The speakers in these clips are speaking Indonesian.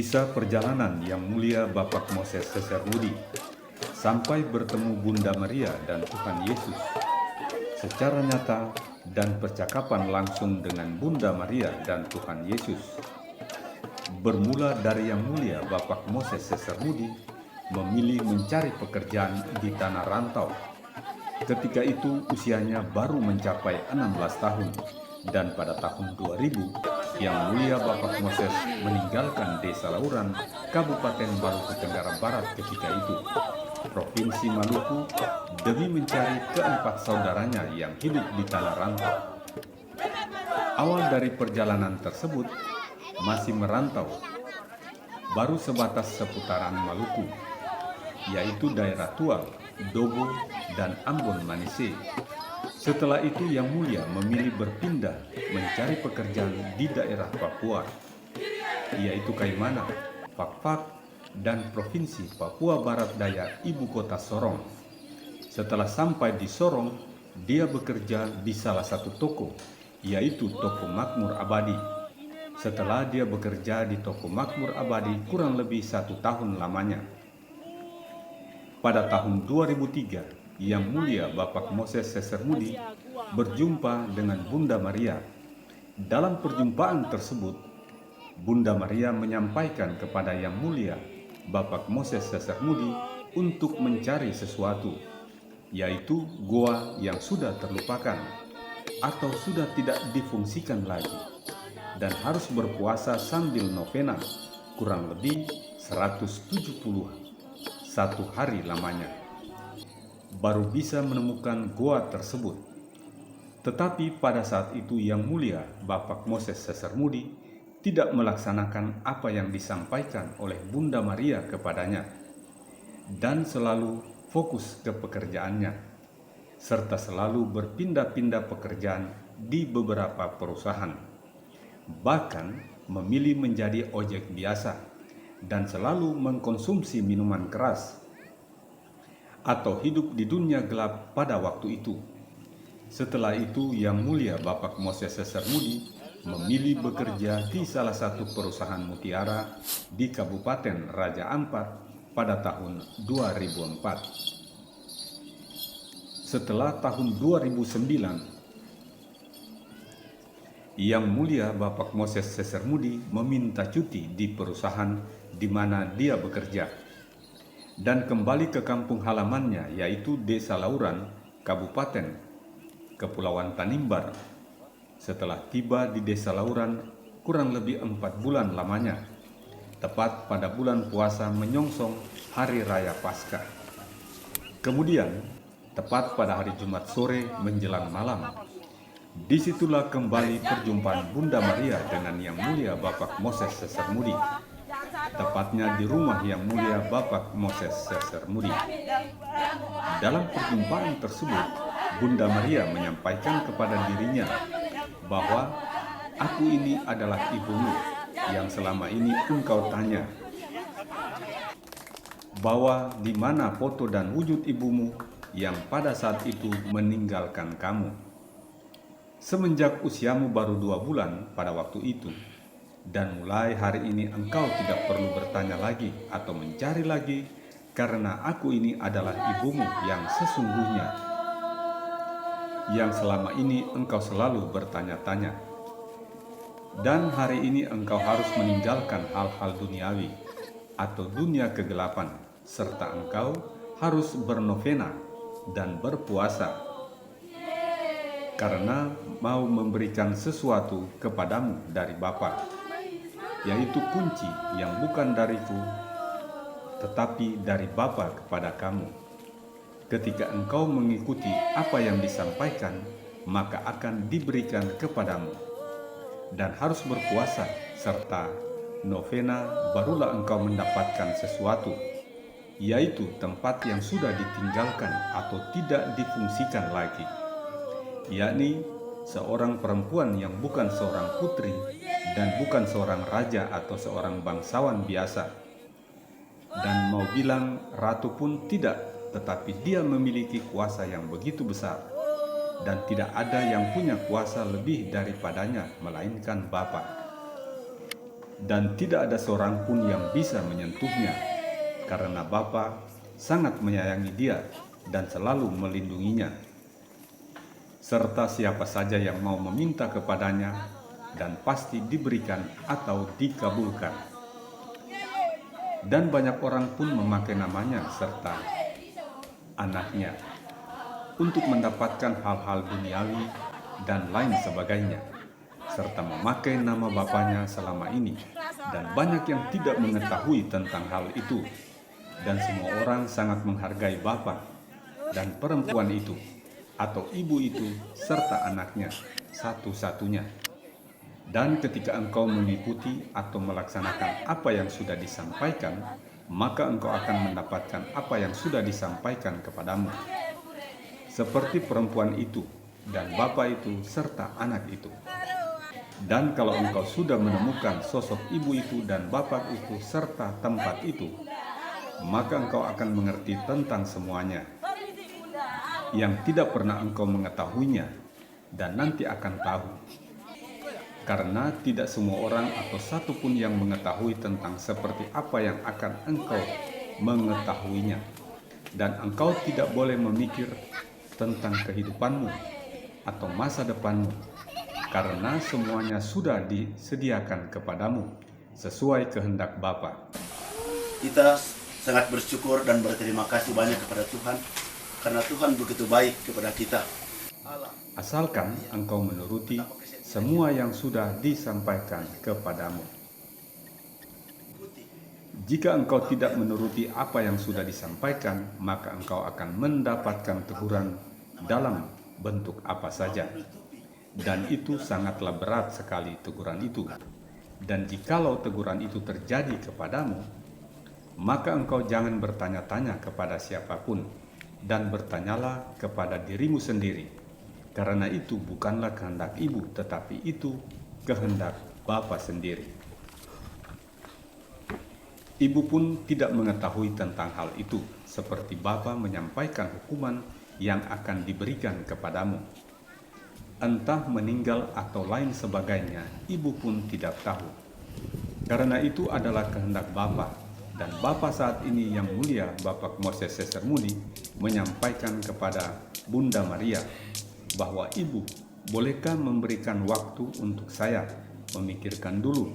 Kisah perjalanan Yang Mulia Bapak Moses Sesermudi sampai bertemu Bunda Maria dan Tuhan Yesus secara nyata dan percakapan langsung dengan Bunda Maria dan Tuhan Yesus. Bermula dari Yang Mulia Bapak Moses Sesermudi memilih mencari pekerjaan di tanah rantau. Ketika itu usianya baru mencapai 16 tahun dan pada tahun 2000 Yang Mulia Bapak Moses meninggalkan Desa Lauran, Kabupaten Maluku Tenggara Barat ketika itu, Provinsi Maluku, demi mencari keempat saudaranya yang hidup di tanah rantau. Awal dari perjalanan tersebut masih merantau, baru sebatas seputaran Maluku, yaitu daerah Tual, Dobo, dan Ambon Manise. Setelah itu Yang Mulia memilih berpindah mencari pekerjaan di daerah Papua, yaitu Kaimana, Fakfak, dan Provinsi Papua Barat Daya Ibu Kota Sorong. Setelah sampai di Sorong, dia bekerja di salah satu toko, yaitu Toko Makmur Abadi. Setelah dia bekerja di Toko Makmur Abadi kurang lebih 1 tahun lamanya. Pada tahun 2003, Yang Mulia Bapak Moses Sesermudi berjumpa dengan Bunda Maria. Dalam perjumpaan tersebut, Bunda Maria menyampaikan kepada Yang Mulia Bapak Moses Sesermudi untuk mencari sesuatu, yaitu goa yang sudah terlupakan atau sudah tidak difungsikan lagi, dan harus berpuasa sambil novena kurang lebih 171 hari lamanya, baru bisa menemukan goa tersebut. Tetapi pada saat itu Yang Mulia Bapak Moses Sesermudi tidak melaksanakan apa yang disampaikan oleh Bunda Maria kepadanya, dan selalu fokus ke pekerjaannya, serta selalu berpindah-pindah pekerjaan di beberapa perusahaan. Bahkan memilih menjadi ojek biasa dan selalu mengkonsumsi minuman keras atau hidup di dunia gelap pada waktu itu. Setelah itu Yang Mulia Bapak Moses Sesermudi memilih bekerja di salah satu perusahaan mutiara di Kabupaten Raja Ampat pada tahun 2004. Setelah tahun 2009, Yang Mulia Bapak Moses Sesermudi meminta cuti di perusahaan di mana dia bekerja dan kembali ke kampung halamannya, yaitu Desa Lauran, Kabupaten Kepulauan Tanimbar. Setelah tiba di Desa Lauran kurang lebih 4 bulan lamanya, tepat pada bulan puasa menyongsong Hari Raya Paskah. Kemudian, tepat pada hari Jumat sore menjelang malam, disitulah kembali perjumpaan Bunda Maria dengan Yang Mulia Bapak Moses Sesermudi, tepatnya di rumah Yang Mulia Bapak Moses Sesermudi. Dalam perjumpaan tersebut, Bunda Maria menyampaikan kepada dirinya bahwa aku ini adalah ibumu yang selama ini engkau tanya, bahwa di mana foto dan wujud ibumu yang pada saat itu meninggalkan kamu. Semenjak usiamu baru 2 bulan pada waktu itu, dan mulai hari ini engkau tidak perlu bertanya lagi atau mencari lagi, karena aku ini adalah ibumu yang sesungguhnya, yang selama ini engkau selalu bertanya-tanya. Dan hari ini engkau harus meninggalkan hal-hal duniawi atau dunia kegelapan, serta engkau harus bernovena dan berpuasa, karena mau memberikan sesuatu kepadamu dari Bapa, yaitu kunci yang bukan dariku, tetapi dari Bapa kepada kamu. Ketika engkau mengikuti apa yang disampaikan, maka akan diberikan kepadamu. Dan harus berpuasa serta novena, barulah engkau mendapatkan sesuatu, yaitu tempat yang sudah ditinggalkan atau tidak difungsikan lagi, yakni seorang perempuan yang bukan seorang putri dan bukan seorang raja atau seorang bangsawan biasa. Dan mau bilang ratu pun tidak, tetapi dia memiliki kuasa yang begitu besar, dan tidak ada yang punya kuasa lebih daripadanya melainkan Bapa. dan tidak ada seorang pun yang bisa menyentuhnya, karena Bapa sangat menyayangi dia dan selalu melindunginya. Serta siapa saja yang mau meminta kepadanya, dan pasti diberikan atau dikabulkan. Dan banyak orang pun memakai namanya serta anaknya untuk mendapatkan hal-hal duniawi dan lain sebagainya, serta memakai nama bapanya selama ini, dan banyak yang tidak mengetahui tentang hal itu. Dan semua orang sangat menghargai bapa dan perempuan itu, atau ibu itu, serta anaknya satu-satunya. Dan ketika engkau mengikuti atau melaksanakan apa yang sudah disampaikan, maka engkau akan mendapatkan apa yang sudah disampaikan kepadamu. Seperti perempuan itu, dan bapa itu, serta anak itu. Dan kalau engkau sudah menemukan sosok ibu itu dan bapa itu, serta tempat itu, maka engkau akan mengerti tentang semuanya yang tidak pernah engkau mengetahuinya, dan nanti akan tahu. Karena tidak semua orang atau satu pun yang mengetahui tentang seperti apa yang akan engkau mengetahuinya. Dan engkau tidak boleh memikir tentang kehidupanmu atau masa depanmu, karena semuanya sudah disediakan kepadamu sesuai kehendak Bapa. Kita sangat bersyukur dan berterima kasih banyak kepada Tuhan, karena Tuhan begitu baik kepada kita. Asalkan engkau menuruti semua yang sudah disampaikan kepadamu. Jika engkau tidak menuruti apa yang sudah disampaikan, maka engkau akan mendapatkan teguran dalam bentuk apa saja. Dan itu sangatlah berat sekali teguran itu. Dan jikalau teguran itu terjadi kepadamu, maka engkau jangan bertanya-tanya kepada siapapun, dan bertanyalah kepada dirimu sendiri, karena itu bukanlah kehendak ibu, tetapi itu kehendak Bapa sendiri. Ibu pun tidak mengetahui tentang hal itu, seperti Bapa menyampaikan hukuman yang akan diberikan kepadamu. Entah meninggal atau lain sebagainya, ibu pun tidak tahu. Karena itu adalah kehendak Bapa, dan Bapa saat ini yang mulia Bapak Moses Sesermudi menyampaikan kepada Bunda Maria bahwa ibu, bolehkah memberikan waktu untuk saya memikirkan dulu?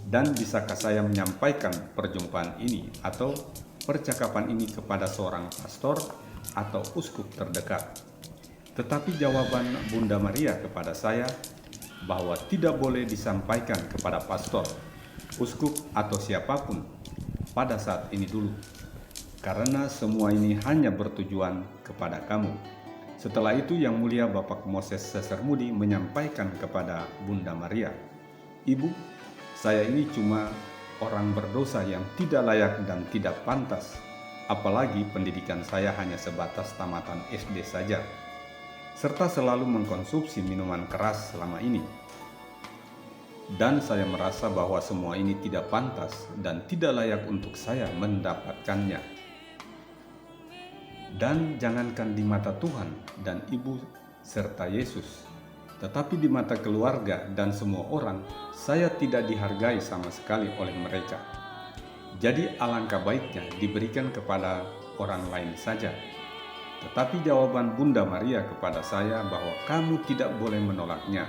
Dan bisakah saya menyampaikan perjumpaan ini atau percakapan ini kepada seorang pastor atau uskup terdekat? Tetapi jawaban Bunda Maria kepada saya bahwa tidak boleh disampaikan kepada pastor, uskup atau siapapun pada saat ini dulu, karena semua ini hanya bertujuan kepada kamu. Setelah itu yang mulia Bapak Moses Sesermudi menyampaikan kepada Bunda Maria, "Ibu, saya ini cuma orang berdosa yang tidak layak dan tidak pantas, apalagi pendidikan saya hanya sebatas tamatan SD saja, serta selalu mengkonsumsi minuman keras selama ini. Dan saya merasa bahwa semua ini tidak pantas dan tidak layak untuk saya mendapatkannya. Dan jangankan di mata Tuhan dan Ibu serta Yesus, tetapi di mata keluarga dan semua orang, saya tidak dihargai sama sekali oleh mereka. Jadi alangkah baiknya diberikan kepada orang lain saja." Tetapi jawaban Bunda Maria kepada saya bahwa kamu tidak boleh menolaknya.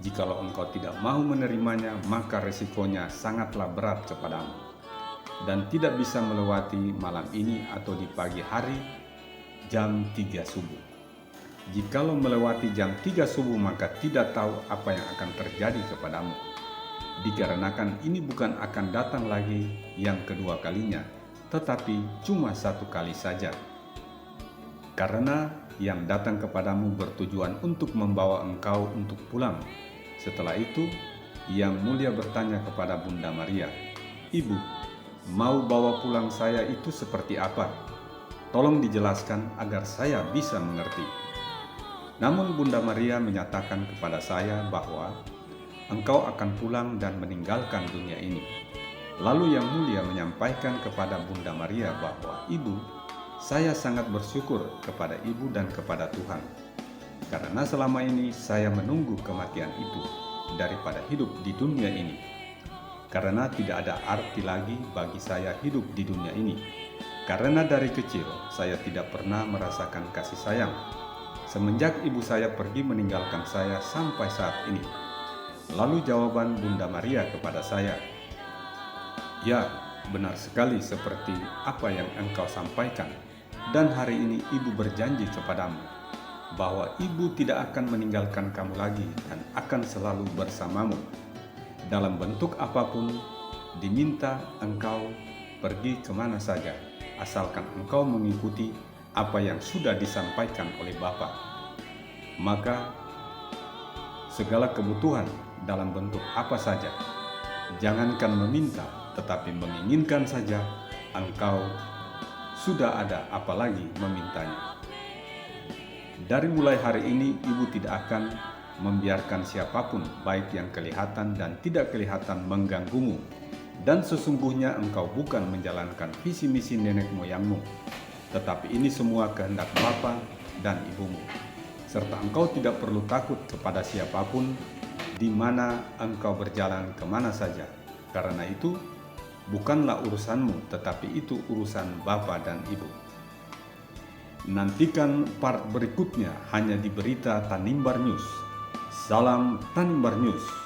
Jikalau engkau tidak mau menerimanya, maka resikonya sangatlah berat kepadamu, dan tidak bisa melewati malam ini atau di pagi hari jam 3 subuh. Jikalau melewati jam 3 subuh, maka tidak tahu apa yang akan terjadi kepadamu. Dikarenakan ini bukan akan datang lagi yang kedua kalinya, tetapi cuma satu kali saja. Karena yang datang kepadamu bertujuan untuk membawa engkau untuk pulang. Setelah itu, Yang Mulia bertanya kepada Bunda Maria, "Ibu, mau bawa pulang saya itu seperti apa? Tolong dijelaskan agar saya bisa mengerti." Namun Bunda Maria menyatakan kepada saya bahwa engkau akan pulang dan meninggalkan dunia ini. Lalu Yang Mulia menyampaikan kepada Bunda Maria bahwa, "Ibu, saya sangat bersyukur kepada Ibu dan kepada Tuhan, karena selama ini saya menunggu kematian itu daripada hidup di dunia ini. karena tidak ada arti lagi bagi saya hidup di dunia ini. Karena dari kecil saya tidak pernah merasakan kasih sayang, semenjak ibu saya pergi meninggalkan saya sampai saat ini. Lalu jawaban Bunda Maria kepada saya, "Ya, benar sekali seperti apa yang engkau sampaikan. Dan hari ini ibu berjanji kepadamu bahwa ibu tidak akan meninggalkan kamu lagi dan akan selalu bersamamu. Dalam bentuk apapun, diminta engkau pergi kemana saja, asalkan engkau mengikuti apa yang sudah disampaikan oleh Bapa. Maka segala kebutuhan dalam bentuk apa saja, jangankan meminta, tetapi menginginkan saja, engkau sudah ada apalagi memintanya." Dari mulai hari ini, ibu tidak akan membiarkan siapapun, baik yang kelihatan dan tidak kelihatan, mengganggumu. Dan sesungguhnya engkau bukan menjalankan visi misi nenek moyangmu, tetapi ini semua kehendak Bapa dan ibumu. Serta engkau tidak perlu takut kepada siapapun, di mana engkau berjalan kemana saja. Karena itu, bukanlah urusanmu, tetapi itu urusan Bapa dan Ibu. Nantikan part berikutnya hanya di berita Tanimbar News. Salam Tanimbar News.